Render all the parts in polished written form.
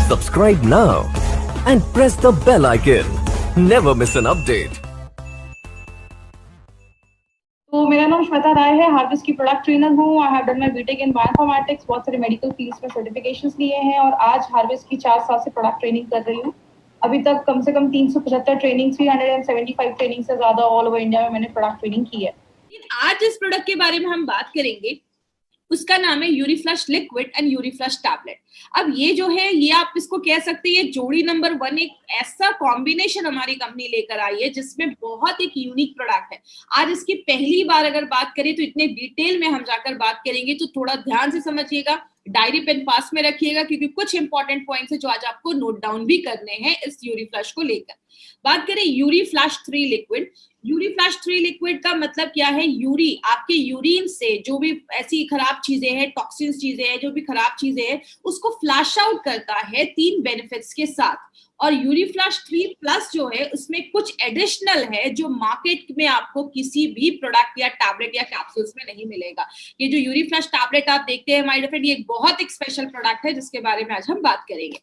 Subscribe now and press the bell icon. Never miss an update. तो मेरा नाम श्वेता राय है, हार्वेस्ट की प्रोडक्ट ट्रेनर हूँ। I have done my BTech in bioinformatics, बहुत सारे मेडिकल फील्ड्स में सर्टिफिकेशंस लिए हैं और आज हार्वेस्ट की 4 साल से प्रोडक्ट ट्रेनिंग कर रही हूँ। अभी तक कम से कम 375 ट्रेनिंग, 375 ट्रेनिंग से ज्यादा ऑल ओवर इंडिया में मैंने प्रोडक्ट ट्रेनिंग की है। आज जिस प्रोडक्ट के बारे में हम बात करेंगे उसका नाम है यूरीफ्लश लिक्विड एंड यूरीफ्लश टैबलेट। अब ये जो है, ये आप इसको कह सकते हैं ये जोड़ी नंबर 1 एक ऐसा कॉम्बिनेशन हमारी कंपनी लेकर आई है जिसमें बहुत एक यूनिक प्रोडक्ट है। आज इसकी पहली बार अगर बात करें तो इतने डिटेल में हम जाकर बात करेंगे, तो थोड़ा ध्यान से समझिएगा, डायरी पेन पास में रखिएगा क्योंकि कुछ इंपॉर्टेंट पॉइंट्स है जो आज आपको नोट डाउन भी करने हैं इस यूरीफ्लश को लेकर। बात करें यूरीफ्लश 3 लिक्विड। यूरीफ्लश 3 लिक्विड का मतलब क्या है? यूरी, आपके यूरिन से जो भी ऐसी खराब चीजें हैं, टॉक्सिन्स चीजें हैं, जो भी खराब चीजें हैं, उसको फ्लैश आउट करता है 3 बेनिफिट्स के साथ। और यूरीफ्लश 3 प्लस जो है उसमें कुछ एडिशनल है जो मार्केट में आपको किसी भी प्रोडक्ट या टैबलेट या कैप्सूल्स में नहीं मिलेगा। ये जो यूरीफ्लश टैबलेट आप देखते हैं माय डियर फ्रेंड, ये एक बहुत एक स्पेशल प्रोडक्ट है जिसके बारे में आज हम बात करेंगे।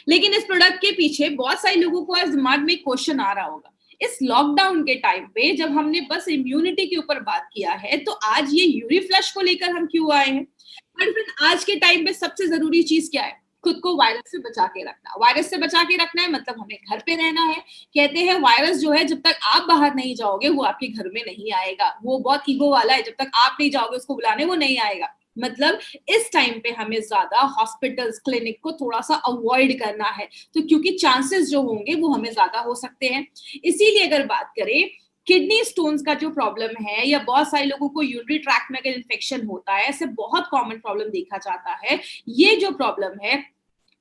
लेकिन इस प्रोडक्ट के पीछे बहुत सारे लोगों को आज दिमाग में क्वेश्चन आ रहा होगा, इस लॉकडाउन के टाइम पे जब हमने बस इम्यूनिटी के ऊपर बात किया है तो आज ये यूरीफ्लश को लेकर हम क्यों आए हैं? आज के टाइम पे सबसे जरूरी चीज क्या है? खुद को वायरस से बचा के रखना। वायरस से बचा के रखना है मतलब हमें घर पे रहना है। कहते हैं वायरस जो है जब तक आप बाहर नहीं जाओगे वो आपके घर में नहीं आएगा। वो बहुत ईगो वाला है, जब तक आप नहीं जाओगे उसको बुलाने वो नहीं आएगा। मतलब इस टाइम पे हमें ज्यादा हॉस्पिटल्स, क्लिनिक को थोड़ा सा अवॉइड करना है, तो क्योंकि चांसेस जो होंगे वो हमें ज्यादा हो सकते हैं। इसीलिए अगर बात करें किडनी स्टोन्स का जो प्रॉब्लम है, या बहुत सारे लोगों को यूरिनरी ट्रैक्ट में अगर इन्फेक्शन होता है, ऐसे बहुत कॉमन प्रॉब्लम देखा जाता है। ये जो प्रॉब्लम है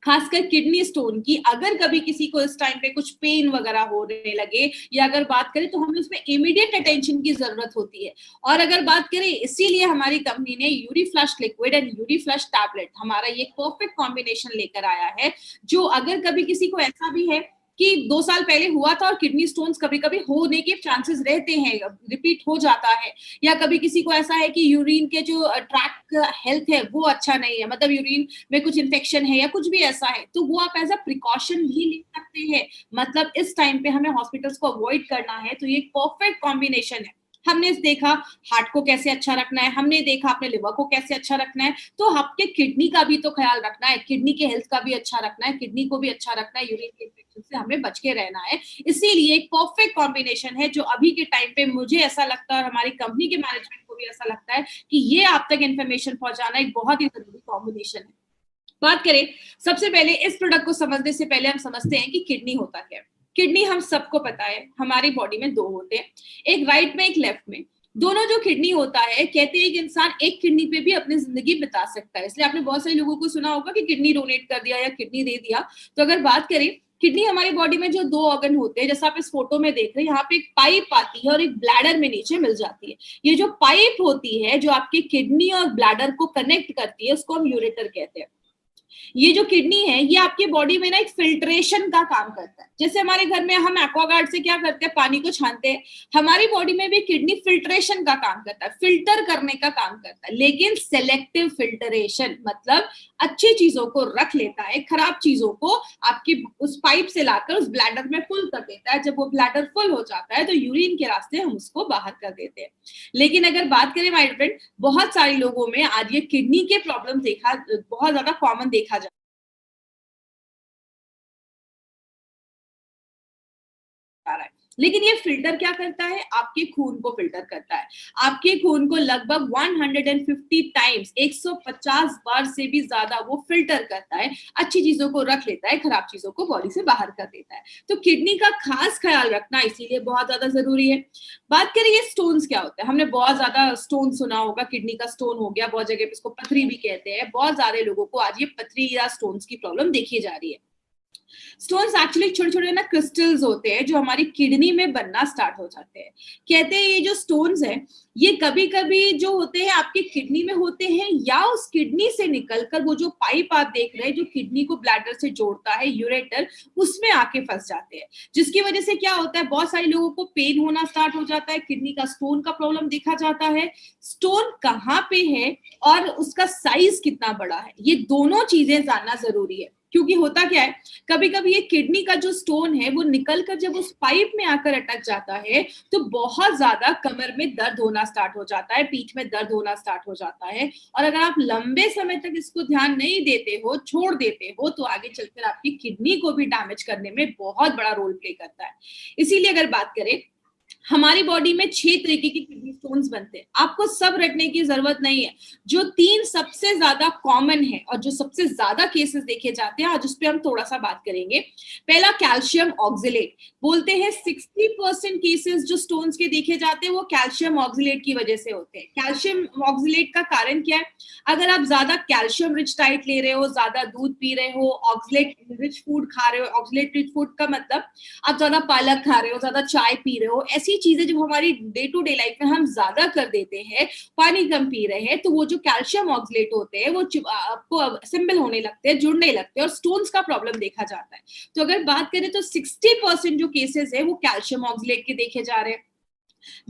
खासकर किडनी स्टोन की, अगर कभी किसी को इस टाइम पे कुछ पेन वगैरह होने लगे या अगर बात करें तो हमें उसमें इमीडिएट अटेंशन की जरूरत होती है। और अगर बात करें, इसीलिए हमारी कंपनी ने यूरीफ्लश लिक्विड एंड यूरीफ्लश टैबलेट, हमारा ये परफेक्ट कॉम्बिनेशन लेकर आया है, जो अगर कभी किसी को ऐसा भी है कि 2 साल पहले हुआ था और किडनी स्टोन्स कभी कभी होने के चांसेस रहते हैं, रिपीट हो जाता है, या कभी किसी को ऐसा है कि यूरिन के जो ट्रैक हेल्थ है वो अच्छा नहीं है, मतलब यूरिन में कुछ इन्फेक्शन है या कुछ भी ऐसा है, तो वो आप एज अ प्रिकॉशन भी ले सकते हैं। मतलब इस टाइम पे हमें हॉस्पिटल्स को अवॉइड करना है, तो ये परफेक्ट कॉम्बिनेशन है। हमने देखा हार्ट को कैसे अच्छा रखना है, हमने देखा अपने लिवर को कैसे अच्छा रखना है, तो आपके किडनी का भी तो ख्याल रखना है, किडनी के हेल्थ का भी अच्छा रखना है, किडनी को भी अच्छा रखना है, यूरिन के इन्फेक्शन से हमें बच के रहना है। इसीलिए एक परफेक्ट कॉम्बिनेशन है जो अभी के टाइम पे मुझे ऐसा लगता है और हमारी कंपनी के मैनेजमेंट को भी ऐसा लगता है कि ये आप तक इन्फॉर्मेशन पहुंचाना एक बहुत ही जरूरी कॉम्बिनेशन है। बात करें, सबसे पहले इस प्रोडक्ट को समझने से पहले हम समझते हैं कि किडनी होता क्या है। किडनी हम सबको पता है हमारी बॉडी में 2 होते हैं, एक राइट में एक लेफ्ट में। दोनों जो किडनी होता है, कहते हैं कि इंसान एक किडनी पे भी अपनी जिंदगी बिता सकता है। इसलिए आपने बहुत सारे लोगों को सुना होगा कि किडनी डोनेट कर दिया या किडनी दे दिया। तो अगर बात करें किडनी, हमारी बॉडी में जो 2 ऑर्गन होते हैं, जैसा आप इस फोटो में देख रहे हैं, यहाँ पे एक पाइप आती है और एक ब्लैडर में नीचे मिल जाती है। ये जो पाइप होती है जो आपके किडनी और ब्लैडर को कनेक्ट करती है उसको हम यूरेटर कहते हैं। ये जो किडनी है ये आपकी बॉडी में ना एक फिल्ट्रेशन का काम करता है। जैसे हमारे घर में हम एक्वागार्ड से क्या करते हैं, पानी को छानते हैं, हमारी बॉडी में भी किडनी फिल्ट्रेशन का काम करता है, फिल्टर करने का काम करता है, लेकिन सेलेक्टिव फिल्टरेशन, मतलब अच्छी चीजों को रख लेता है, खराब चीजों को आपकी उस पाइप से लाकर उस ब्लैडर में फुल कर देता है। जब वो ब्लैडर फुल हो जाता है तो यूरिन के रास्ते हम उसको बाहर कर देते हैं। लेकिन अगर बात करें माय फ्रेंड, बहुत सारे लोगों में आज ये किडनी के प्रॉब्लम बहुत ज्यादा कॉमन देखा जाता है। लेकिन ये फिल्टर क्या करता है? आपके खून को फिल्टर करता है। आपके खून को लगभग 150 टाइम्स, 150 बार से भी ज्यादा वो फिल्टर करता है, अच्छी चीजों को रख लेता है, खराब चीजों को बॉडी से बाहर कर देता है। तो किडनी का खास ख्याल रखना इसीलिए बहुत ज्यादा जरूरी है। बात करें ये स्टोन्स क्या होता है, हमने बहुत ज्यादा स्टोन सुना होगा, किडनी का स्टोन हो गया, बहुत जगह पे इसको पथरी भी कहते हैं। बहुत सारे लोगों को आज ये पथरी या स्टोन्स की प्रॉब्लम देखी जा रही है। स्टोन्स एक्चुअली छोटे छोटे ना क्रिस्टल्स होते हैं जो हमारी किडनी में बनना स्टार्ट हो जाते हैं। कहते हैं ये जो स्टोन्स हैं ये कभी कभी जो होते हैं आपके किडनी में होते हैं, या उस किडनी से निकलकर वो जो पाइप आप देख रहे हैं जो किडनी को ब्लैडर से जोड़ता है, यूरेटर, उसमें आके फंस जाते हैं। जिसकी वजह से क्या होता है, बहुत सारे लोगों को पेन होना स्टार्ट हो जाता है, किडनी का स्टोन का प्रॉब्लम देखा जाता है। स्टोन कहाँ पे है और उसका साइज कितना बड़ा है, ये दोनों चीजें जानना जरूरी है। क्योंकि होता क्या है, कभी कभी ये किडनी का जो स्टोन है वो निकल कर जब उस पाइप में आकर अटक जाता है तो बहुत ज्यादा कमर में दर्द होना स्टार्ट हो जाता है, पीठ में दर्द होना स्टार्ट हो जाता है। और अगर आप लंबे समय तक इसको ध्यान नहीं देते हो, छोड़ देते हो, तो आगे चलकर आपकी किडनी को भी डैमेज करने में बहुत बड़ा रोल प्ले करता है। इसीलिए अगर बात करें, हमारी बॉडी में 6 तरीके के किडनी स्टोन्स बनते हैं। आपको सब रटने की जरूरत नहीं है। जो 3 सबसे ज्यादा कॉमन है और जो सबसे ज्यादा केसेस देखे जाते हैं, आज उस पर हम थोड़ा सा बात करेंगे। पहला कैल्शियम ऑक्सलेट। बोलते हैं 60% केसेस जो स्टोन्स के देखे जाते हैं वो कैल्शियम ऑक्सलेट की वजह से होते हैं। कैल्शियम ऑक्सलेट का कारण क्या है? अगर आप ज्यादा कैल्शियम रिच डाइट ले रहे हो, ज्यादा दूध पी रहे हो, ऑक्सलेट रिच फूड खा रहे हो, ऑक्सलेट रिच फूड का मतलब आप ज्यादा पालक खा रहे हो, ज्यादा चाय पी रहे हो, ऐसी चीजें जब हमारी डे टू डे लाइफ में हम ज्यादा कर देते हैं, पानी कम पी रहे हैं, तो वो जो कैल्शियम ऑक्सलेट होते हैं वो आपको असेंबल होने लगते हैं, जुड़ने लगते हैं और स्टोन्स का प्रॉब्लम देखा जाता है। तो अगर बात करें तो 60% जो केसेस है वो कैल्शियम ऑक्सलेट के देखे जा रहे हैं।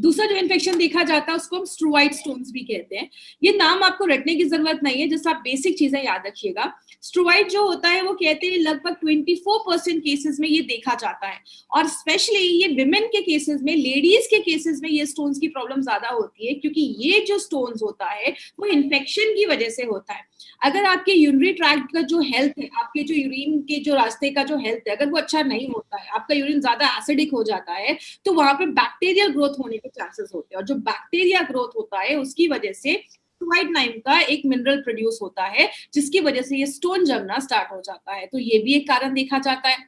दूसरा जो इन्फेक्शन देखा जाता है उसको हम स्ट्रोवाइड स्टोन्स भी कहते हैं। ये नाम आपको रटने की जरूरत नहीं है, जैसे आप बेसिक चीजें याद रखिएगा। स्ट्रोवाइड जो होता है वो कहते हैं लगभग 24% केसेस में ये देखा जाता है, और स्पेशली ये विमेन के केसेस में, लेडीज के केसेस में ये स्टोन्स की प्रॉब्लम ज्यादा होती है, क्योंकि ये जो स्टोन्स होता है वो इन्फेक्शन की वजह से होता है। अगर आपके यूरिनरी ट्रैक्ट का जो हेल्थ है, आपके जो यूरिन के जो रास्ते का जो हेल्थ है, अगर वो अच्छा नहीं होता है, आपका यूरिन ज्यादा एसिडिक हो जाता है, तो वहां पे बैक्टीरियल ग्रोथ होने के चांसेस होते हैं, और जो बैक्टीरिया ग्रोथ होता है उसकी वजह से स्ट्रोवाइड नाम का एक मिनरल प्रोड्यूस होता है, जिसकी वजह से ये स्टोन जमना स्टार्ट हो जाता है। तो ये भी एक कारण देखा जाता है।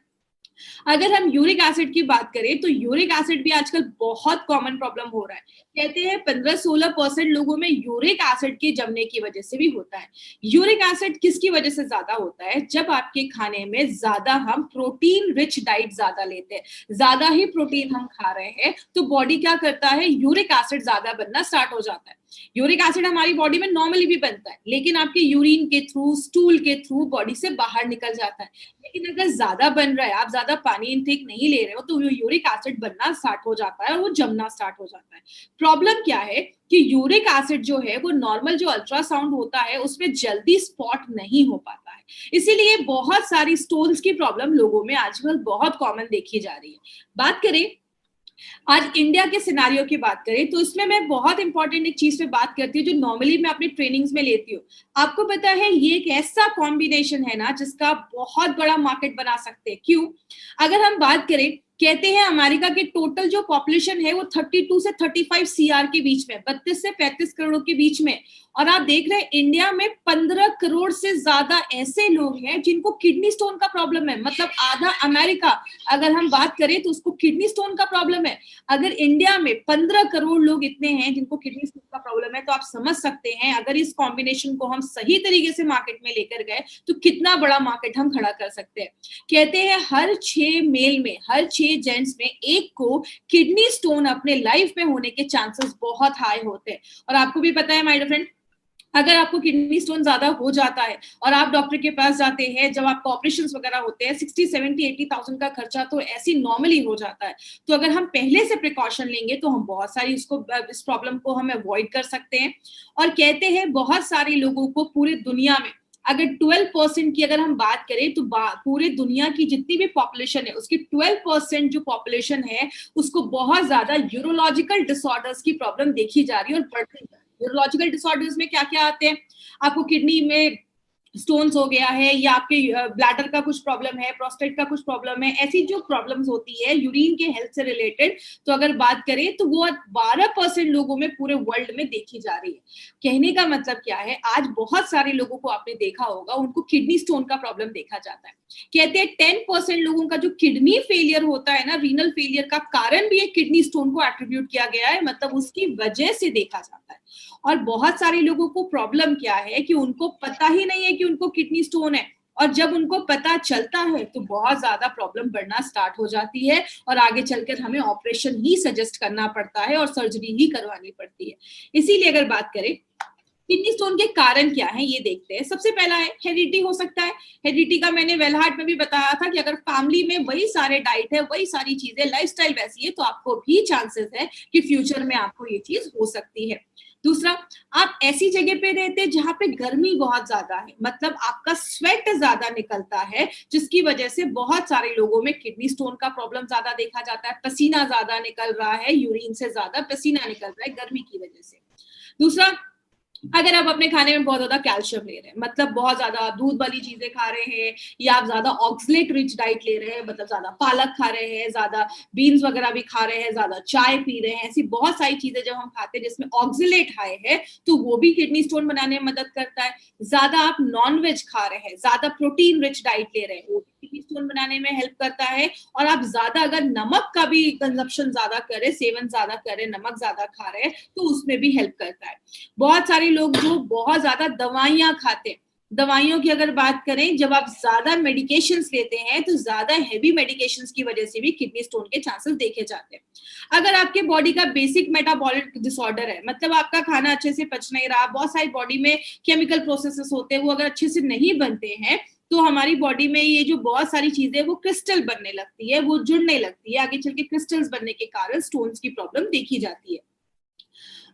अगर हम यूरिक एसिड की बात करें तो यूरिक एसिड भी आजकल बहुत कॉमन प्रॉब्लम हो रहा है। कहते हैं 15-16% लोगों में यूरिक एसिड के जमने की वजह से भी होता है। यूरिक एसिड किसकी वजह से ज्यादा होता है? जब आपके खाने में ज्यादा हम प्रोटीन रिच डाइट ज्यादा लेते हैं, ज्यादा ही प्रोटीन हम खा रहे हैं, तो बॉडी क्या करता है, यूरिक एसिड ज्यादा बनना स्टार्ट हो जाता है। यूरिक एसिड हमारी बॉडी में नॉर्मली भी बनता है, लेकिन आपके यूरिन के थ्रू, स्टूल के थ्रू बॉडी से बाहर निकल जाता है। लेकिन अगर ज्यादा बन रहा है, आप ज्यादा पानी इनटेक नहीं ले रहे हो, तो यूरिक एसिड बनना स्टार्ट हो जाता है और वो जमना स्टार्ट हो जाता है। प्रॉब्लम क्या है कि यूरिक एसिड जो है वो नॉर्मल जो अल्ट्रासाउंड होता है उसमें जल्दी स्पॉट नहीं हो पाता है, इसीलिए बहुत सारी स्टोन्स की प्रॉब्लम लोगों में आजकल बहुत कॉमन देखी जा रही है। बात करें आज इंडिया के सिनारियो की बात करें तो इसमें मैं बहुत इंपॉर्टेंट एक चीज पे बात करती हूँ जो नॉर्मली मैं अपनी ट्रेनिंग्स में लेती हूँ। आपको पता है ये एक ऐसा कॉम्बिनेशन है ना जिसका बहुत बड़ा मार्केट बना सकते हैं। क्यों? अगर हम बात करें, कहते हैं अमेरिका के टोटल जो पॉपुलेशन है वो 32 से 35 सीआर के बीच में, 32 से 35 करोड़ के बीच में, और आप देख रहे हैं इंडिया में 15 करोड़ से ज्यादा ऐसे लोग हैं जिनको किडनी स्टोन का प्रॉब्लम है। मतलब आधा अमेरिका अगर हम बात करें तो उसको किडनी स्टोन का प्रॉब्लम है। अगर इंडिया में 15 करोड़ लोग इतने हैं जिनको किडनी स्टोन का प्रॉब्लम है, तो आप समझ सकते हैं अगर इस कॉम्बिनेशन को हम सही तरीके से मार्केट में लेकर गए तो कितना बड़ा मार्केट हम खड़ा कर सकते हैं। कहते हैं हर 6 मेल में, हर 6 जेंट्स में एक को किडनी स्टोन अपने लाइफ में होने के चांसेस बहुत हाई होते हैं। और आपको भी पता है माय डियर फ्रेंड, अगर आपको किडनी स्टोन ज्यादा हो जाता है और आप डॉक्टर के पास जाते हैं, जब आपको ऑपरेशन वगैरह होते हैं, 60, 70, 80,000 का खर्चा तो ऐसी नॉर्मली हो जाता है। तो अगर हम पहले से प्रिकॉशन लेंगे तो हम बहुत सारी इस प्रॉब्लम को हम अवॉइड कर सकते हैं। और कहते हैं बहुत सारे लोगों को पूरे दुनिया में अगर 12% की अगर हम बात करें तो पूरे दुनिया की जितनी भी पॉपुलेशन है उसकी 12% जो पॉपुलेशन है उसको बहुत ज्यादा यूरोलॉजिकल डिसऑर्डर्स की प्रॉब्लम देखी जा रही है और बढ़ती है। यूरोलॉजिकल डिसऑर्डर्स में क्या क्या आते हैं? आपको किडनी में स्टोन्स हो गया है, या आपके ब्लैडर का कुछ प्रॉब्लम है, प्रोस्टेट का कुछ प्रॉब्लम है, ऐसी जो प्रॉब्लम्स होती है यूरिन के हेल्थ से रिलेटेड, तो अगर बात करें तो वो 12% लोगों में पूरे वर्ल्ड में देखी जा रही है। कहने का मतलब क्या है, आज बहुत सारे लोगों को आपने देखा होगा उनको किडनी स्टोन का प्रॉब्लम देखा जाता है। कहते हैं 10% लोगों का जो किडनी फेलियर होता है ना, रीनल फेलियर का कारण भी एक किडनी स्टोन को एट्रीब्यूट किया गया है, मतलब उसकी वजह से देखा जाता है। और बहुत सारे लोगों को प्रॉब्लम क्या है कि उनको पता ही नहीं है कि उनको किडनी स्टोन है, और जब उनको पता चलता है तो बहुत ज्यादा प्रॉब्लम बढ़ना स्टार्ट हो जाती है और आगे चलकर हमें ऑपरेशन ही सजेस्ट करना पड़ता है और सर्जरी ही करवानी पड़ती है। इसीलिए अगर बात करें किडनी स्टोन के कारण क्या है ये देखते हैं। सबसे पहला है हेरिडिटी हो सकता है। हेरिडिटी का मैंने वेलहार्ट में भी बताया था कि अगर फैमिली में वही सारे डाइट है, वही सारी चीजें, लाइफस्टाइल वैसी है, तो आपको भी चांसेस है कि फ्यूचर में आपको ये चीज हो सकती है। दूसरा, आप ऐसी जगह पे रहते हैं जहां पे गर्मी बहुत ज्यादा है, मतलब आपका स्वेट ज्यादा निकलता है, जिसकी वजह से बहुत सारे लोगों में किडनी स्टोन का प्रॉब्लम ज्यादा देखा जाता है, पसीना ज्यादा निकल रहा है, यूरिन से ज्यादा पसीना निकल रहा है गर्मी की वजह से। दूसरा, अगर आप अपने खाने में बहुत ज्यादा कैल्शियम ले रहे हैं, मतलब बहुत ज्यादा दूध वाली चीजें खा रहे हैं, या आप ज्यादा ऑक्सलेट रिच डाइट ले रहे हैं, मतलब ज्यादा पालक खा रहे हैं, ज्यादा बीन्स वगैरह भी खा रहे हैं, ज्यादा चाय पी रहे हैं, ऐसी बहुत सारी चीजें जब हम खाते हैं जिसमें ऑक्सलेट हाई है, तो वो भी किडनी स्टोन बनाने में मदद करता है। ज्यादा आप नॉन वेज खा रहे हैं, ज्यादा प्रोटीन रिच डाइट ले रहे हैं, वो भी किडनी स्टोन बनाने में हेल्प करता है। और आप ज्यादा अगर नमक का भी कंजप्शन ज्यादा करें, सेवन ज्यादा करें, नमक ज्यादा खा रहे हैं, तो उसमें भी हेल्प करता है। बहुत सारे लोग जो बहुत ज्यादा दवाइयां खाते हैं, दवाइयों की अगर बात करें, जब आप ज्यादा मेडिकेशंस लेते हैं तो ज्यादा हेवी मेडिकेशंस की वजह से भी किडनी स्टोन के चांसेस देखे जाते हैं। अगर आपके बॉडी का बेसिक मेटाबॉलिक डिसऑर्डर है, मतलब आपका खाना अच्छे से पच नहीं रहा, बहुत सारी बॉडी में केमिकल प्रोसेसेस होते हैं, वो अगर अच्छे से नहीं बनते हैं, तो हमारी बॉडी में ये जो बहुत सारी चीजें वो क्रिस्टल बनने लगती है, वो जुड़ने लगती है, आगे चल के क्रिस्टल्स बनने के कारण स्टोन्स की प्रॉब्लम देखी जाती है।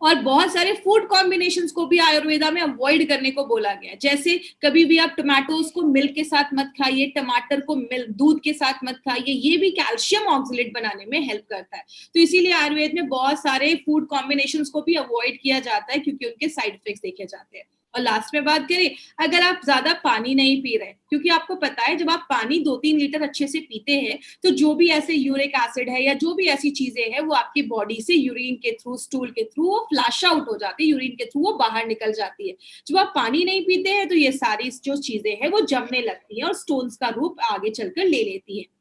और बहुत सारे फूड कॉम्बिनेशंस को भी आयुर्वेदा में अवॉइड करने को बोला गया है। जैसे कभी भी आप टमाटोज को मिल्क के साथ मत खाइए, टमाटर को दूध के साथ मत खाइए, ये भी कैल्शियम ऑक्सलेट बनाने में हेल्प करता है। तो इसीलिए आयुर्वेद में बहुत सारे फूड कॉम्बिनेशंस को भी अवॉइड किया जाता है, क्योंकि उनके साइड इफेक्ट्स देखे जाते हैं। और लास्ट में बात करें, अगर आप ज्यादा पानी नहीं पी रहे, क्योंकि आपको पता है जब आप पानी 2-3 लीटर अच्छे से पीते हैं, तो जो भी ऐसे यूरिक एसिड है या जो भी ऐसी चीजें हैं, वो आपकी बॉडी से यूरिन के थ्रू, स्टूल के थ्रू वो फ्लैश आउट हो जाती है, यूरिन के थ्रू वो बाहर निकल जाती है। जब आप पानी नहीं पीते हैं, तो ये सारी जो चीजें हैं वो जमने लगती है और स्टोन्स का रूप आगे चलकर ले लेती है।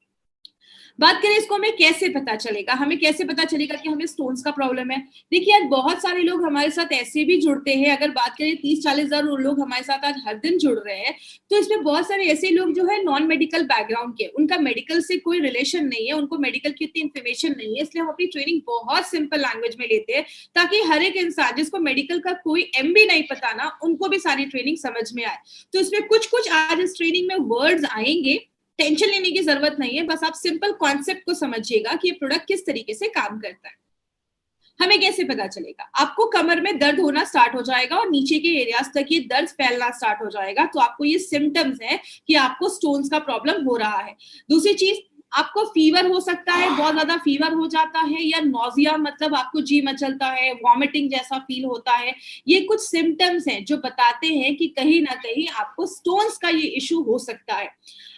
बात करें इसको हमें कैसे पता चलेगा, हमें कैसे पता चलेगा कि हमें स्टोन्स का प्रॉब्लम है। देखिए, आज बहुत सारे लोग हमारे साथ ऐसे भी जुड़ते हैं, अगर बात करें 30-40 हजार लोग हमारे साथ आज हर दिन जुड़ रहे हैं, तो इसमें बहुत सारे ऐसे लोग जो है नॉन मेडिकल बैकग्राउंड के, उनका मेडिकल से कोई रिलेशन नहीं है, उनको मेडिकल की इतनी इन्फॉर्मेशन नहीं है, इसलिए हम अपनी ट्रेनिंग बहुत सिंपल लैंग्वेज में लेते हैं, ताकि हर एक इंसान जिसको मेडिकल का कोई एम भी नहीं पता ना, उनको भी सारी ट्रेनिंग समझ में आए। तो इसमें कुछ कुछ आज इस ट्रेनिंग में वर्ड्स आएंगे, टेंशन लेने की जरूरत नहीं है, बस आप सिंपल कॉन्सेप्ट को समझिएगा कि ये प्रोडक्ट किस तरीके से काम करता है। हमें कैसे पता चलेगा, आपको कमर में दर्द होना स्टार्ट हो जाएगा और नीचे के एरियाज तक ये दर्द फैलना स्टार्ट हो जाएगा, तो आपको ये सिम्टम्स है कि आपको स्टोन्स का प्रॉब्लम हो रहा है। दूसरी चीज, आपको फीवर हो सकता है, बहुत ज्यादा फीवर हो जाता है, या नोजिया, मतलब आपको जी मचलता है, वॉमिटिंग जैसा फील होता है। ये कुछ सिम्टम्स हैं जो बताते हैं कि कहीं ना कहीं आपको स्टोन्स का ये इश्यू हो सकता है।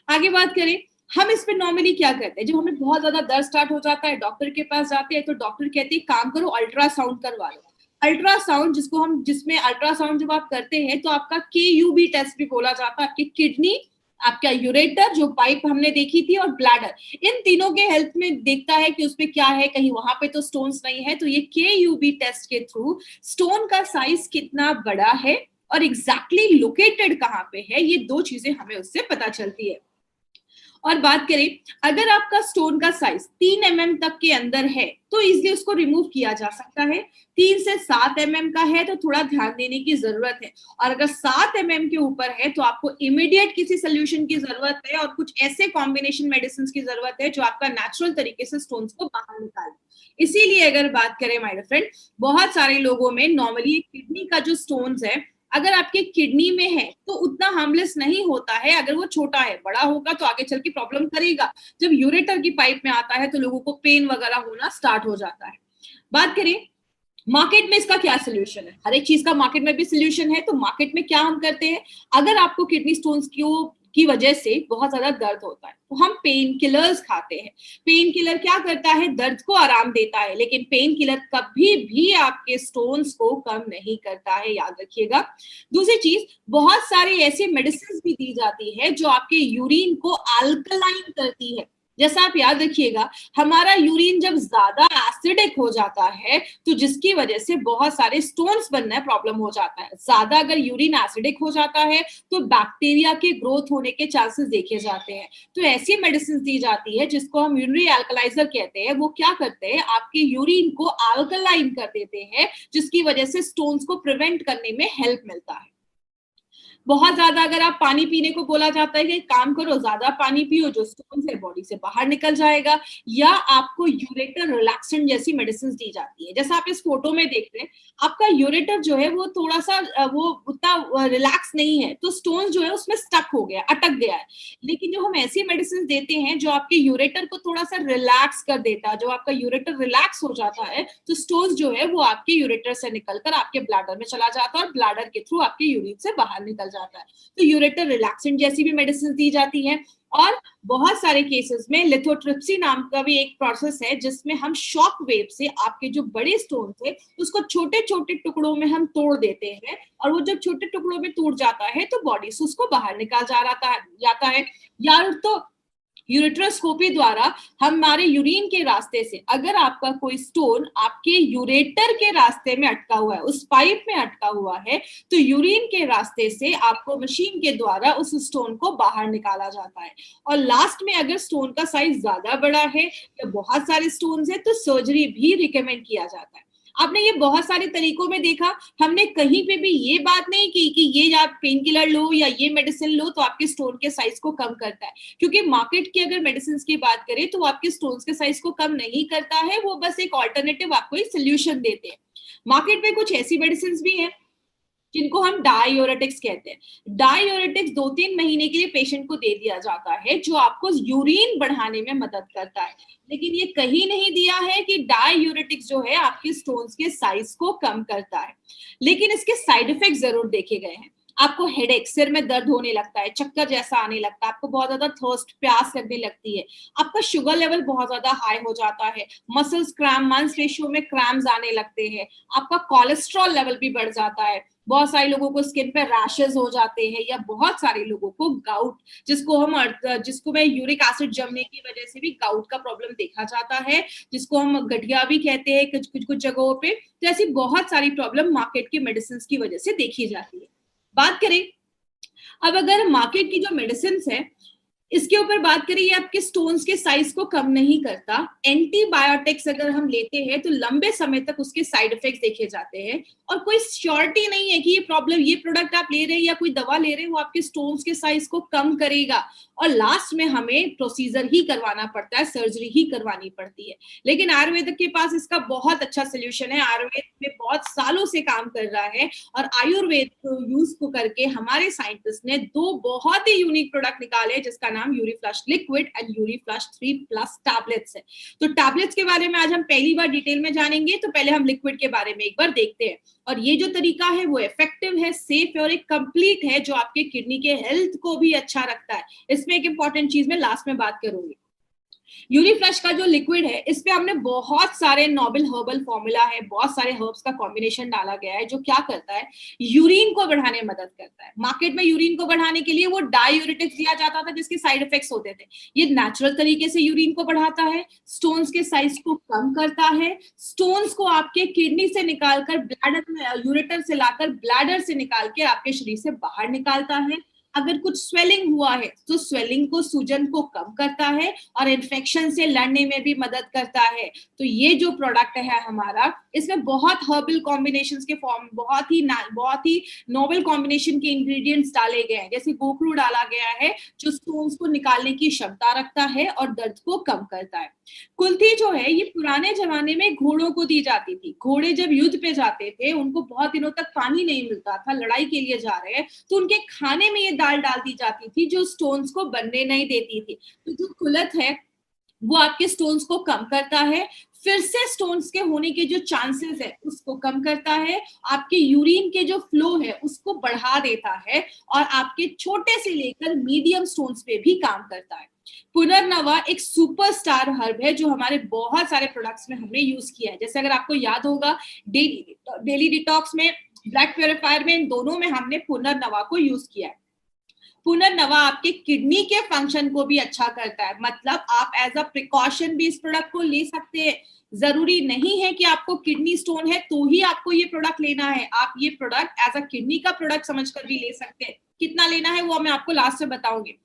आगे बात करें, हम इस पे नॉर्मली क्या करते हैं, जब हमें बहुत ज्यादा दर्द स्टार्ट हो जाता है, डॉक्टर के पास जाते हैं, तो डॉक्टर कहते हैं काम करो, अल्ट्रासाउंड करवा लो। अल्ट्रासाउंड जिसमें अल्ट्रासाउंड जब आप करते हैं, तो आपका KUB टेस्ट भी बोला जाता है, आपकी किडनी, आपका यूरेटर जो पाइप हमने देखी थी, और ब्लैडर, इन तीनों के हेल्थ में देखता है कि उसमें क्या है, कहीं वहां पे तो स्टोन्स नहीं है। तो ये KUB टेस्ट के थ्रू स्टोन का साइज कितना बड़ा है और एग्जैक्टली लोकेटेड कहाँ पे है, ये दो चीजें हमें उससे पता चलती है। और बात करें, अगर आपका स्टोन का साइज 3 mm तक के अंदर है, तो इजीली उसको रिमूव किया जा सकता है। 3 से 7 mm का है तो थोड़ा ध्यान देने की जरूरत है, और अगर 7 mm के ऊपर है तो आपको इमीडिएट किसी सोल्यूशन की जरूरत है, और कुछ ऐसे कॉम्बिनेशन मेडिसिन की जरूरत है जो आपका नेचुरल तरीके से स्टोन्स को बाहर निकाले। इसीलिए अगर बात करें माय फ्रेंड, बहुत सारे लोगों में नॉर्मली किडनी का जो स्टोन्स है, अगर आपके किडनी में है तो उतना हार्मलेस नहीं होता है, अगर वो छोटा है, बड़ा होगा तो आगे चल के प्रॉब्लम करेगा। जब यूरेटर की पाइप में आता है तो लोगों को पेन वगैरह होना स्टार्ट हो जाता है। बात करें मार्केट में इसका क्या सोल्यूशन है, हर एक चीज का मार्केट में भी सोल्यूशन है। तो मार्केट में क्या हम करते हैं, अगर आपको किडनी स्टोन्स की वजह से बहुत ज्यादा दर्द होता है, तो हम पेन किलर्स खाते हैं। पेन किलर क्या करता है, दर्द को आराम देता है, लेकिन पेन किलर कभी भी आपके स्टोन्स को कम नहीं करता है, याद रखिएगा। दूसरी चीज, बहुत सारी ऐसी मेडिसिन भी दी जाती है जो आपके यूरिन को अल्कलाइन करती है। जैसा आप याद रखिएगा, हमारा यूरिन जब ज्यादा एसिडिक हो जाता है, तो जिसकी वजह से बहुत सारे स्टोन्स बनना प्रॉब्लम हो जाता है। ज्यादा अगर यूरिन एसिडिक हो जाता है तो बैक्टीरिया के ग्रोथ होने के चांसेस देखे जाते हैं। तो ऐसी मेडिसिन दी जाती है जिसको हम यूरिनरी अल्कलाइजर कहते हैं। वो क्या करते हैं, आपके यूरिन को अल्कलाइन कर देते हैं, जिसकी वजह से स्टोन्स को प्रिवेंट करने में हेल्प मिलता है। बहुत ज्यादा अगर आप पानी पीने को बोला जाता है कि काम करो, ज्यादा पानी पियो, जो स्टोन है बॉडी से बाहर निकल जाएगा, या आपको यूरेटर रिलैक्सेंट जैसी मेडिसिन दी जाती है। जैसा आप इस फोटो में देख रहे हैं, आपका यूरेटर जो है वो थोड़ा सा वो उतना रिलैक्स नहीं है, तो स्टोन जो है उसमें स्टक हो गया, अटक गया है। लेकिन जो हम ऐसी मेडिसिन देते हैं जो आपके यूरेटर को थोड़ा सा रिलैक्स कर देता है, जो आपका यूरेटर रिलैक्स हो जाता है, तो स्टोन जो है वो आपके यूरेटर से निकलकर आपके ब्लैडर में चला जाता है और ब्लैडर के थ्रू आपके यूरिन से बाहर निकल जाता है। तो यूरेटर रिलैक्सेंट जैसी भी मेडिसिन दी जाती है। और बहुत सारे केसेस में लिथोट्रिप्सी नाम का भी एक प्रोसेस है जिसमें हम शॉक वेव से आपके जो बड़े स्टोन थे उसको छोटे छोटे टुकड़ों में हम तोड़ देते हैं, और वो जब छोटे टुकड़ों में टूट जाता है तो बॉडी से उसको बाहर निकाल जाता है। या तो यूरेट्रोस्कोपी द्वारा हमारे यूरिन के रास्ते से, अगर आपका कोई स्टोन आपके यूरेटर के रास्ते में अटका हुआ है, उस पाइप में अटका हुआ है, तो यूरिन के रास्ते से आपको मशीन के द्वारा उस स्टोन को बाहर निकाला जाता है। और लास्ट में अगर स्टोन का साइज ज्यादा बड़ा है या बहुत सारे स्टोन है तो सर्जरी भी रिकमेंड किया जाता है। आपने ये बहुत सारे तरीकों में देखा, हमने कहीं पे भी ये बात नहीं की कि ये आप पेन किलर लो या ये मेडिसिन लो तो आपके स्टोन के साइज को कम करता है, क्योंकि मार्केट की अगर मेडिसिन की बात करें तो आपके स्टोन्स के साइज को कम नहीं करता है, वो बस एक ऑल्टरनेटिव आपको एक सोल्यूशन देते हैं। मार्केट में कुछ ऐसी मेडिसिन भी है जिनको हम डायूरेटिक्स कहते हैं। डायूरेटिक्स 2-3 महीने के लिए पेशेंट को दे दिया जाता है, जो आपको यूरिन बढ़ाने में मदद करता है। लेकिन ये कहीं नहीं दिया है कि डायूरेटिक्स जो है आपके स्टोन्स के साइज को कम करता है। लेकिन इसके साइड इफेक्ट जरूर देखे गए हैं। आपको हेडेक, सिर में दर्द होने लगता है, चक्कर जैसा आने लगता है, आपको बहुत ज्यादा थर्स्ट, प्यास लगने लगती है, आपका शुगर लेवल बहुत ज्यादा हाई हो जाता है, मसल्स क्रैम्प, मांसपेशियों में क्रैम्प्स आने लगते हैं, आपका कोलेस्ट्रॉल लेवल भी बढ़ जाता है, बहुत सारे लोगों को स्किन पे रैशेस हो जाते हैं, या बहुत सारे लोगों को गाउट, जिसको में यूरिक एसिड जमने की वजह से भी गाउट का प्रॉब्लम देखा जाता है, जिसको हम गठिया भी कहते हैं कुछ जगहों पे। तो ऐसी बहुत सारी प्रॉब्लम मार्केट की मेडिसिन की वजह से देखी जाती है। बात करें अब अगर मार्केट की जो मेडिसिन है इसके ऊपर बात करें, ये आपके स्टोन्स के साइज को कम नहीं करता। एंटीबायोटिक्स अगर हम लेते हैं तो लंबे समय तक उसके साइड इफेक्ट्स देखे जाते हैं, और कोई श्योरिटी नहीं है कि ये प्रोडक्ट आप ले रहे हैं या कोई दवा ले रहे हैं वो आपके स्टोन्स के साइज को कम करेगा, और लास्ट में हमें प्रोसीजर ही करवाना पड़ता है, सर्जरी ही करवानी पड़ती है। लेकिन आयुर्वेद के पास इसका बहुत अच्छा सोल्यूशन है। आयुर्वेद में बहुत सालों से काम कर रहा है, और आयुर्वेद को यूज को करके हमारे साइंटिस्ट ने 2 बहुत ही यूनिक प्रोडक्ट निकाले जिसका नाम यूरीफ्लश लिक्विड एंड यूरीफ्लश 3+ टैबलेट्स है। तो टैबलेट्स के बारे में आज हम पहली बार डिटेल में जानेंगे, तो पहले हम लिक्विड के बारे में एक बार देखते हैं। और ये जो तरीका है वो इफेक्टिव है, सेफ है और एक कंप्लीट है, जो आपके किडनी के हेल्थ को भी अच्छा रखता है। इसमें एक इंपॉर्टेंट चीज मैं लास्ट में बात करूंगी। यूरीफ्लश का जो लिक्विड है इस पे हमने बहुत सारे नोबल हर्बल फॉर्मूला है, बहुत सारे हर्ब्स का कॉम्बिनेशन डाला गया है, जो क्या करता है, यूरिन को बढ़ाने में मदद करता है। मार्केट में यूरिन को बढ़ाने के लिए वो डायूरेटिक्स दिया जाता था जिसके साइड इफेक्ट्स होते थे। ये नेचुरल तरीके से यूरिन को बढ़ाता है, स्टोन्स के साइज को कम करता है, स्टोन्स को आपके किडनी से निकालकर ब्लैडर में, यूरेटर से लाकर ब्लैडर से निकाल के आपके शरीर से बाहर निकालता है। अगर कुछ स्वेलिंग हुआ है तो स्वेलिंग को, सूजन को कम करता है, और इन्फेक्शन से लड़ने में भी मदद करता है। तो ये जो प्रोडक्ट है हमारा, इसमें बहुत हर्बल कॉम्बिनेशंस के फॉर्म, बहुत ही नोवेल कॉम्बिनेशन के इंग्रेडिएंट्स डाले गए हैं। जैसे गोखरू डाला गया है जो स्टोन्स को निकालने की क्षमता रखता है और दर्द को कम करता है। कुल्थी जो है ये पुराने जमाने में घोड़ों को दी जाती थी। घोड़े जब युद्ध पे जाते थे, उनको बहुत दिनों तक पानी नहीं मिलता था, लड़ाई के लिए जा रहे हैं, तो उनके खाने में ये दाल डाल दी जाती थी जो स्टोन्स को बनने नहीं देती थी। तो जो कुलथ है वो आपके स्टोन्स को कम करता है, फिर से स्टोन्स के होने के जो चांसेस है उसको कम करता है, आपके यूरिन के जो फ्लो है उसको बढ़ा देता है, और आपके छोटे से लेकर मीडियम स्टोन्स पे भी काम करता है। पुनर्नवा एक सुपरस्टार हर्ब है जो हमारे बहुत सारे प्रोडक्ट्स में हमने यूज किया है। जैसे अगर आपको याद होगा, डेली डिटॉक्स में, ब्लड प्योरीफायर में, इन दोनों में हमने पुनर्नवा को यूज किया है। पुनर्नवा आपके किडनी के फंक्शन को भी अच्छा करता है, मतलब आप एज अ प्रिकॉशन भी इस प्रोडक्ट को ले सकते हैं। जरूरी नहीं है कि आपको किडनी स्टोन है तो ही आपको ये प्रोडक्ट लेना है, आप ये प्रोडक्ट एज अ किडनी का प्रोडक्ट समझकर भी ले सकते हैं। कितना लेना है वो मैं आपको लास्ट में बताऊंगी।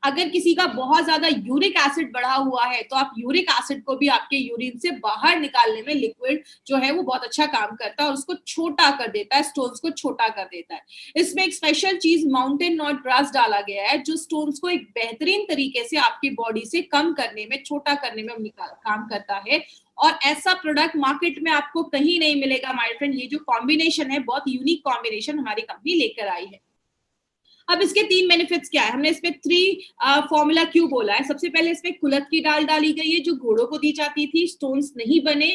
अगर किसी का बहुत ज्यादा यूरिक एसिड बढ़ा हुआ है तो आप यूरिक एसिड को भी आपके यूरिन से बाहर निकालने में लिक्विड जो है वो बहुत अच्छा काम करता है और उसको छोटा कर देता है, स्टोन्स को छोटा कर देता है। इसमें एक स्पेशल चीज माउंटेन नॉट ग्रास डाला गया है जो स्टोन्स को एक बेहतरीन तरीके से आपकी बॉडी से कम करने में, छोटा करने में काम करता है। और ऐसा प्रोडक्ट मार्केट में आपको कहीं नहीं मिलेगा माय फ्रेंड। ये जो कॉम्बिनेशन है बहुत यूनिक कॉम्बिनेशन हमारी कंपनी लेकर आई है। अब इसके 3 बेनिफिट्स क्या है, हमने इसमें 3 फॉर्मूला क्यों बोला है। सबसे पहले इसमें कुल्थ की दाल डाली गई है जो घोड़ों को दी जाती थी, स्टोन्स नहीं बने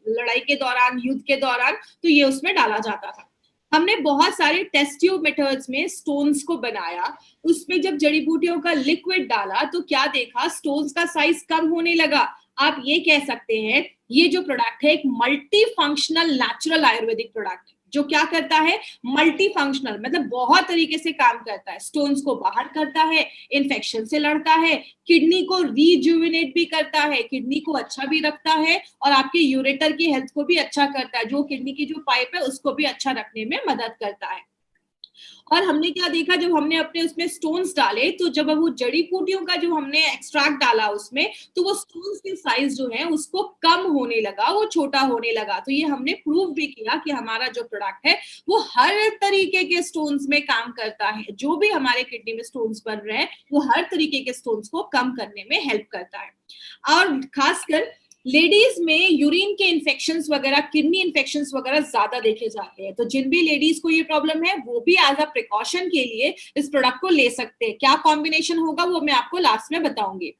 लड़ाई के दौरान, युद्ध के दौरान, तो ये उसमें डाला जाता था। हमने बहुत सारे टेस्ट ट्यूब मेथड्स में स्टोन्स को बनाया, उसमें जब जड़ी बूटियों का लिक्विड डाला तो क्या देखा, स्टोन्स का साइज कम होने लगा। आप ये कह सकते हैं ये जो प्रोडक्ट है एक multi functional natural Ayurvedic product है जो क्या करता है, मल्टी फंक्शनल मतलब बहुत तरीके से काम करता है। स्टोन्स को बाहर करता है, इन्फेक्शन से लड़ता है, किडनी को रिजुविनेट भी करता है, किडनी को अच्छा भी रखता है और आपके यूरेटर की हेल्थ को भी अच्छा करता है, जो किडनी की जो पाइप है उसको भी अच्छा रखने में मदद करता है। और हमने क्या देखा, जब हमने अपने उसमें स्टोन्स डाले तो जब वो जड़ी बूटियों का जो हमने एक्सट्रैक्ट डाला उसमें, तो वो स्टोन्स के साइज जो है उसको कम होने लगा, वो छोटा होने लगा। तो ये हमने प्रूव भी किया कि हमारा जो प्रोडक्ट है वो हर तरीके के स्टोन्स में काम करता है। जो भी हमारे किडनी में स्टोन्स बन रहे हैं वो हर तरीके के स्टोन्स को कम करने में हेल्प करता है। और खासकर लेडीज में यूरिन के इन्फेक्शंस वगैरह, किडनी इन्फेक्शंस वगैरह ज्यादा देखे जाते हैं। तो जिन भी लेडीज को ये प्रॉब्लम है वो भी एज अ प्रिकॉशन के लिए इस प्रोडक्ट को ले सकते हैं। क्या कॉम्बिनेशन होगा वो मैं आपको लास्ट में बताऊंगी।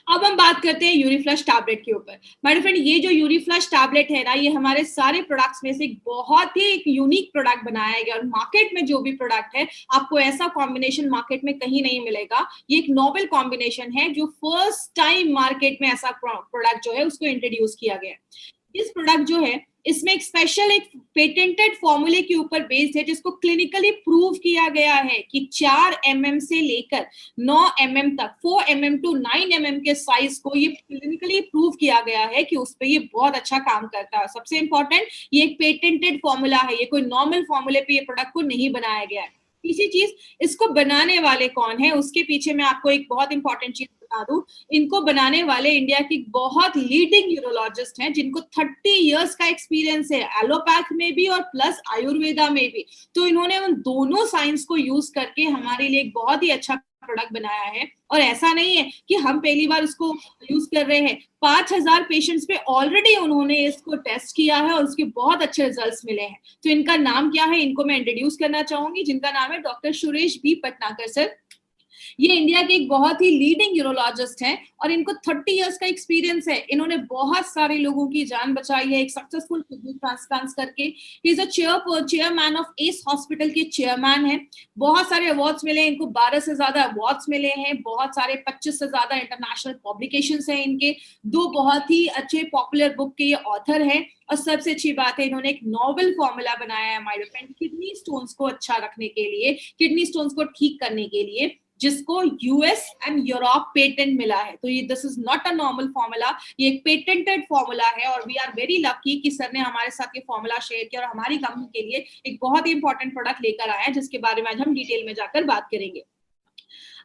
अब हम बात करते हैं यूरीफ्लश टैबलेट के ऊपर। माय फ्रेंड, ये जो यूरीफ्लश टैबलेट है ना, ये हमारे सारे प्रोडक्ट्स में से एक बहुत ही एक यूनिक प्रोडक्ट बनाया गया और मार्केट में जो भी प्रोडक्ट है आपको ऐसा कॉम्बिनेशन मार्केट में कहीं नहीं मिलेगा। ये एक नोवेल कॉम्बिनेशन है जो फर्स्ट टाइम मार्केट में ऐसा प्रोडक्ट जो है उसको इंट्रोड्यूस किया गया है। इस प्रोडक्ट जो है इसमें एक स्पेशल एक पेटेंटेड फॉर्मूले के ऊपर बेस्ड है जिसको क्लिनिकली प्रूव किया गया है कि 4 mm से लेकर 9 mm तक, 4 mm टू 9 mm के साइज को ये क्लिनिकली प्रूव किया गया है कि उस पर ये बहुत अच्छा काम करता है। सबसे इंपॉर्टेंट, ये एक पेटेंटेड फॉर्मूला है, ये कोई नॉर्मल फॉर्मूले पे ये प्रोडक्ट को नहीं बनाया गया है। तीसरी चीज, इसको बनाने वाले कौन है उसके पीछे मैं आपको एक बहुत इंपॉर्टेंट चीज बता दूं। इनको बनाने वाले इंडिया की बहुत लीडिंग यूरोलॉजिस्ट हैं जिनको 30 इयर्स का एक्सपीरियंस है, एलोपैथ में भी और प्लस आयुर्वेदा में भी। तो इन्होंने उन दोनों साइंस को यूज करके हमारे लिए एक बहुत ही अच्छा प्रोडक्ट बनाया है। और ऐसा नहीं है कि हम पहली बार उसको यूज कर रहे हैं, 5000 पेशेंट्स पे ऑलरेडी उन्होंने इसको टेस्ट किया है और उसके बहुत अच्छे रिजल्ट्स मिले हैं। तो इनका नाम क्या है, इनको मैं इंट्रोड्यूस करना चाहूंगी, जिनका नाम है डॉक्टर सुरेश बी पटनाकर सर। ये इंडिया के एक बहुत ही लीडिंग यूरोलॉजिस्ट हैं और इनको 30 इयर्स का एक्सपीरियंस है। इन्होंने बहुत सारे लोगों की जान बचाई है एक सक्सेसफुल किडनी ट्रांसप्लांट करके। He is a chairman of S hospital के चेयरमैन है। बहुत सारे अवार्ड्स मिले इनको, 12 से ज्यादा अवार्ड्स मिले हैं, बहुत सारे 25 से ज्यादा इंटरनेशनल पब्लिकेशंस हैं इनके, 2 बहुत ही अच्छे पॉपुलर बुक के ये ऑथर हैं। और सबसे अच्छी बात है इन्होंने एक नोवेल फॉर्मूला बनाया है माय फ्रेंड किडनी स्टोन्स को अच्छा रखने के लिए, किडनी स्टोन्स को ठीक करने के लिए, जिसको यूएस एंड यूरोप पेटेंट मिला है। तो ये this is not a normal formula, ये एक पेटेंटेड फॉर्मूला है और वी आर वेरी लकी कि सर ने हमारे साथ ये फॉर्मूला शेयर किया और हमारी कंपनी के लिए एक बहुत ही इंपॉर्टेंट प्रोडक्ट लेकर आया है जिसके बारे में आज हम डिटेल में जाकर बात करेंगे।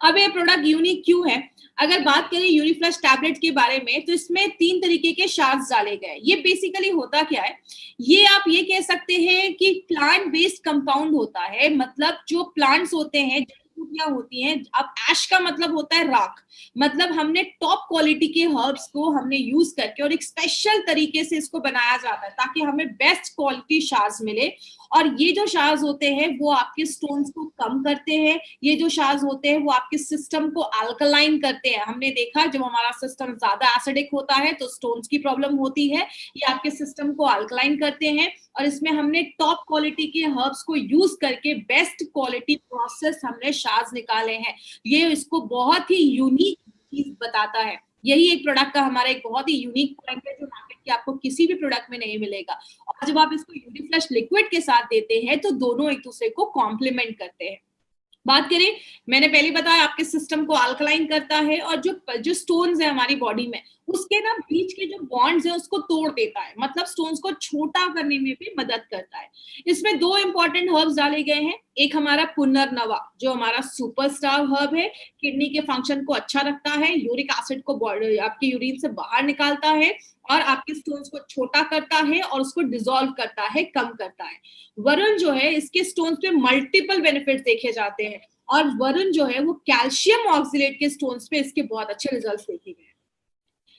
अब ये प्रोडक्ट यूनिक क्यों है, अगर बात करें यूरीफ्लश टैबलेट के बारे में तो इसमें 3 तरीके के शार्ट्स डाले गए। ये बेसिकली होता क्या है, ये आप ये कह सकते हैं कि प्लांट बेस्ड कंपाउंड होता है। मतलब जो प्लांट्स होते हैं, होती हैं, अब ऐश का मतलब होता है राख, मतलब हमने टॉप क्वालिटी के हर्ब्स को हमने यूज करके और एक स्पेशल तरीके से इसको बनाया जाता है ताकि हमें बेस्ट क्वालिटी शार्स मिले। और ये जो शार्स होते हैं वो आपके स्टोन्स को कम करते हैं, ये जो शार्स होते हैं वो आपके सिस्टम को अल्कलाइन करते हैं। हमने देखा जब हमारा सिस्टम ज्यादा एसिडिक होता है तो स्टोन्स की प्रॉब्लम होती है, ये आपके सिस्टम को अल्कलाइन करते हैं। और इसमें हमने टॉप क्वालिटी के हर्ब्स को यूज करके बेस्ट क्वालिटी प्रोसेस हमने शार्स निकाले हैं। ये इसको बहुत ही यूनिक चीज बताता है। यही एक प्रोडक्ट का हमारा एक बहुत ही यूनिक पॉइंट है जो मार्केट के आपको किसी भी प्रोडक्ट में नहीं मिलेगा। और जब आप इसको यूरीफ्लश लिक्विड के साथ देते हैं तो दोनों एक दूसरे को कॉम्प्लीमेंट करते हैं। बात करें, मैंने पहले बताया आपके सिस्टम को अल्कलाइन करता है और जो स्टोन्स है हमारी बॉडी में उसके ना बीच के जो बॉन्ड्स है उसको तोड़ देता है, मतलब स्टोन्स को छोटा करने में भी मदद करता है। इसमें 2 इंपॉर्टेंट हर्ब्स डाले गए हैं, एक हमारा पुनर्नवा जो हमारा सुपरस्टार हर्ब है, किडनी के फंक्शन को अच्छा रखता है, यूरिक एसिड को आपके यूरिन से बाहर निकालता है और आपके स्टोन्स को छोटा करता है और उसको डिसॉल्व करता है, कम करता है। वरुण जो है इसके स्टोन्स पे मल्टीपल बेनिफिट्स देखे जाते हैं और वरुण जो है वो कैल्शियम ऑक्सिलेट के स्टोन्स पे इसके बहुत अच्छे रिजल्ट्स देखे गए।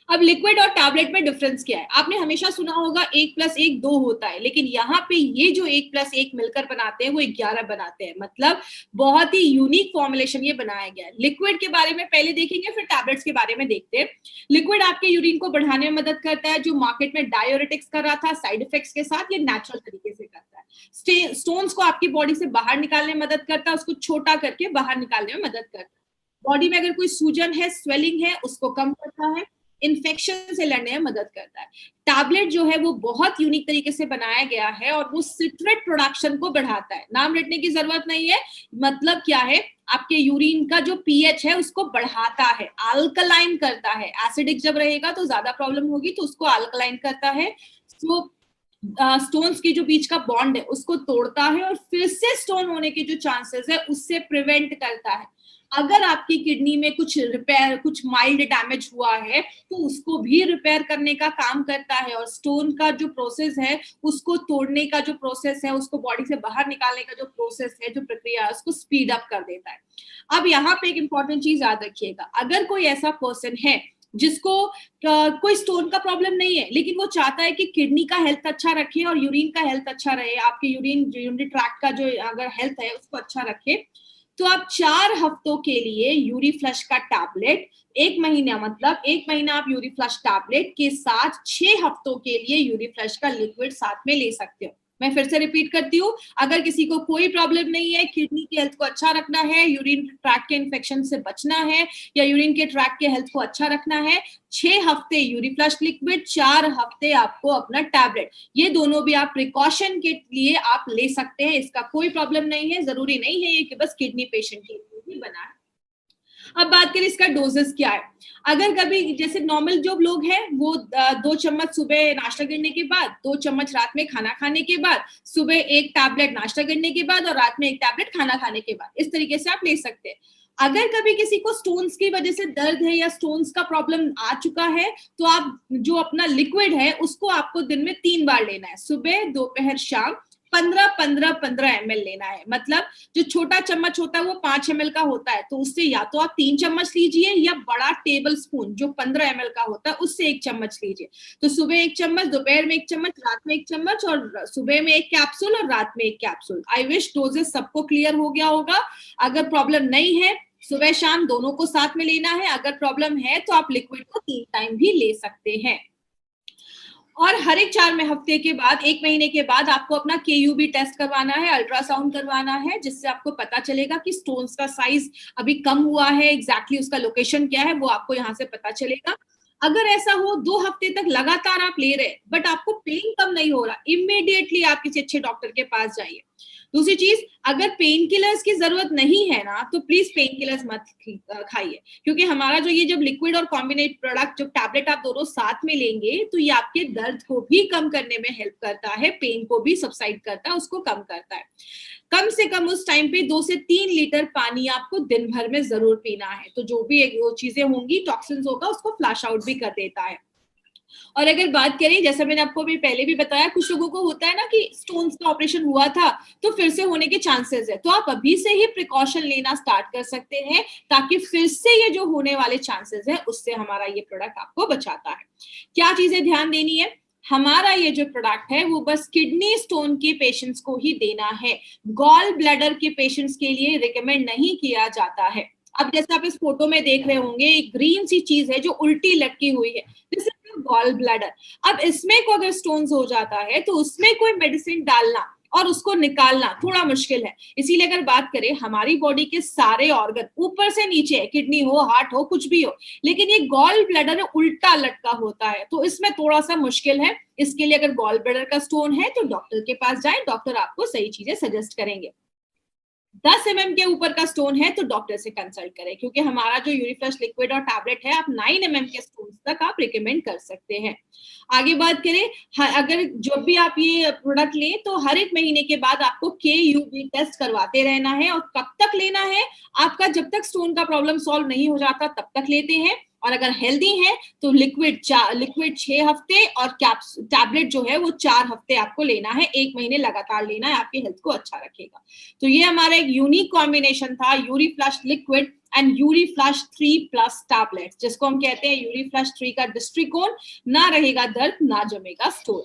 अब लिक्विड और टैबलेट में डिफरेंस क्या है? आपने हमेशा सुना होगा 1+1 2 होता है, लेकिन यहाँ पे ये जो 1+1 मिलकर बनाते हैं वो 11 बनाते हैं, मतलब बहुत ही यूनिक फॉर्मुलेशन ये बनाया गया है। लिक्विड के बारे में पहले देखेंगे, फिर टैबलेट्स के बारे में देखते हैं। लिक्विड आपके यूरिन को बढ़ाने में मदद करता है, जो मार्केट में डायोरेटिक्स कर रहा था साइड इफेक्ट्स के साथ, ये नेचुरल तरीके से करता है। स्टोन्स को आपकी बॉडी से बाहर निकालने में मदद करता है, उसको छोटा करके बाहर निकालने में मदद करता है। बॉडी में अगर कोई सूजन है, स्वेलिंग है, उसको कम करता है, इन्फेक्शन से लड़ने में मदद करता है। टैबलेट जो है वो बहुत यूनिक तरीके से बनाया गया है और वो सिट्रेट प्रोडक्शन को बढ़ाता है। नाम रटने की जरूरत नहीं है, मतलब क्या है, आपके यूरिन का जो पीएच है उसको बढ़ाता है, अल्कलाइन करता है। एसिडिक जब रहेगा तो ज्यादा प्रॉब्लम होगी, तो उसको अल्कलाइन करता है। तो स्टोन्स के जो बीच का बॉन्ड है उसको तोड़ता है और फिर से स्टोन होने के जो चांसेस है उससे प्रिवेंट करता है। अगर आपकी किडनी में कुछ माइल्ड डैमेज हुआ है तो उसको भी रिपेयर करने का काम करता है और स्टोन का जो प्रोसेस है उसको तोड़ने का जो प्रोसेस है, उसको बॉडी से बाहर निकालने का जो प्रोसेस है, जो प्रक्रिया है, उसको स्पीड अप कर देता है। अब यहाँ पे एक इंपॉर्टेंट चीज याद रखिएगा, अगर कोई ऐसा पर्सन है जिसको कोई स्टोन का प्रॉब्लम नहीं है लेकिन वो चाहता है कि किडनी का हेल्थ अच्छा रखे और यूरिन का हेल्थ अच्छा रहे, आपके यूरिनरी ट्रैक्ट का जो अगर हेल्थ है उसको अच्छा रखे, तो आप 4 हफ्तों के लिए यूरी फ्लश का टैबलेट, 1 महीना मतलब 1 महीना आप यूरी फ्लश टैबलेट के साथ 6 हफ्तों के लिए यूरी फ्लश का लिक्विड साथ में ले सकते हो। मैं फिर से रिपीट करती हूँ, अगर किसी को कोई प्रॉब्लम नहीं है, किडनी की हेल्थ को अच्छा रखना है, यूरिन ट्रैक्ट के इन्फेक्शन से बचना है या यूरिन के ट्रैक्ट के हेल्थ को अच्छा रखना है, 6 हफ्ते यूरी फ्लश लिक्विड, 4 हफ्ते आपको अपना टैबलेट, ये दोनों भी आप प्रिकॉशन के लिए आप ले सकते हैं। इसका कोई प्रॉब्लम नहीं है, जरूरी नहीं है ये कि बस किडनी पेशेंट के लिए ही बना है। अब बात करें इसका डोजेस क्या है। अगर कभी जैसे नॉर्मल जो लोग हैं वो 2 चम्मच सुबह नाश्ता करने के बाद, 2 चम्मच रात में खाना खाने के बाद, सुबह 1 टैबलेट नाश्ता करने के बाद और रात में 1 टैबलेट खाना खाने के बाद, इस तरीके से आप ले सकते हैं। अगर कभी किसी को स्टोन्स की वजह से दर्द है या स्टोन्स का प्रॉब्लम आ चुका है तो आप जो अपना लिक्विड है उसको आपको दिन में 3 बार लेना है, सुबह, दोपहर, शाम, 15-15-15 ml लेना है। मतलब जो छोटा चम्मच होता है वो 5 ml का होता है, तो उससे या तो आप 3 चम्मच लीजिए या बड़ा टेबल स्पून जो 15 ml का होता है उससे 1 चम्मच लीजिए। तो सुबह 1 चम्मच, दोपहर में 1 चम्मच, रात में 1 चम्मच और सुबह में 1 कैप्सूल और रात में 1 कैप्सूल। आई विश डोजेस सबको क्लियर हो गया होगा। अगर प्रॉब्लम नहीं है, सुबह शाम दोनों को साथ में लेना है। अगर प्रॉब्लम है तो आप लिक्विड को 3 टाइम भी ले सकते हैं। और हर एक 4 हफ्ते के बाद, 1 महीने के बाद आपको अपना KUB टेस्ट करवाना है, अल्ट्रासाउंड करवाना है, जिससे आपको पता चलेगा कि स्टोन्स का साइज अभी कम हुआ है, एग्जैक्टली उसका लोकेशन क्या है वो आपको यहाँ से पता चलेगा। अगर ऐसा हो 2 हफ्ते तक लगातार आप ले रहे बट आपको पेन कम नहीं हो रहा, इमीडिएटली आप किसी अच्छे डॉक्टर के पास जाइए। दूसरी चीज, अगर पेन किलर्स की जरूरत नहीं है ना तो प्लीज पेन किलर्स मत खाइए, क्योंकि हमारा जो ये जब लिक्विड और कॉम्बिनेट प्रोडक्ट जो टैबलेट आप दोनों साथ में लेंगे तो ये आपके दर्द को भी कम करने में हेल्प करता है, पेन को भी सबसाइड करता है, उसको कम करता है। कम से कम उस टाइम पे 2 से 3 लीटर पानी आपको दिन भर में जरूर पीना है, तो जो भी वो चीजें होंगी, टॉक्सिन्स होगा, उसको फ्लैश आउट भी कर देता है। और अगर बात करें, जैसा मैंने आपको भी पहले भी बताया, कुछ लोगों को होता है ना कि स्टोन्स का ऑपरेशन हुआ था तो फिर से होने के चांसेस है, तो आप अभी से ही प्रिकॉशन लेना स्टार्ट कर सकते हैं ताकि फिर से ये जो होने वाले चांसेस है उससे हमारा ये प्रोडक्ट आपको बचाता है। क्या चीजें ध्यान देनी है, हमारा ये जो प्रोडक्ट है वो बस किडनी स्टोन के पेशेंट्स को ही देना है, गॉल ब्लैडर के पेशेंट्स के लिए रिकमेंड नहीं किया जाता है। अब जैसे आप इस फोटो में देख रहे होंगे, एक ग्रीन सी चीज है जो उल्टी लटकी हुई है, दिस इज गॉल ब्लैडर। अब इसमें को अगर स्टोन्स हो जाता है तो उसमें कोई मेडिसिन डालना और उसको निकालना थोड़ा मुश्किल है। इसीलिए अगर बात करें, हमारी बॉडी के सारे ऑर्गन ऊपर से नीचे है, किडनी हो, हार्ट हो, कुछ भी हो, लेकिन ये गॉल ब्लैडर उल्टा लटका होता है, तो इसमें थोड़ा सा मुश्किल है। इसके लिए अगर गॉल ब्लैडर का स्टोन है तो डॉक्टर के पास जाए, डॉक्टर आपको सही चीजें सजेस्ट करेंगे। 10 mm के ऊपर का स्टोन है तो डॉक्टर से कंसल्ट करें, क्योंकि हमारा जो यूरिफ्लश लिक्विड और टैबलेट है आप 9 mm के स्टोन तक आप रिकमेंड कर सकते हैं। आगे बात करें, अगर जब भी आप ये प्रोडक्ट लें तो हर एक महीने के बाद आपको KUB टेस्ट करवाते रहना है। और कब तक लेना है? आपका जब तक स्टोन का प्रॉब्लम सॉल्व नहीं हो जाता तब तक लेते हैं। और अगर हेल्दी है तो लिक्विड 6 हफ्ते और टैबलेट जो है वो 4 हफ्ते आपको लेना है, 1 महीने लगातार लेना है, आपकी हेल्थ को अच्छा रखेगा। तो ये हमारा एक यूनिक कॉम्बिनेशन था, यूरिफ्लश लिक्विड एंड यूरिफ्लश 3+ टैबलेट, जिसको हम कहते हैं यूरिफ्लश 3 का दृष्टिकोण, ना रहेगा दर्द ना जमेगा स्टोन।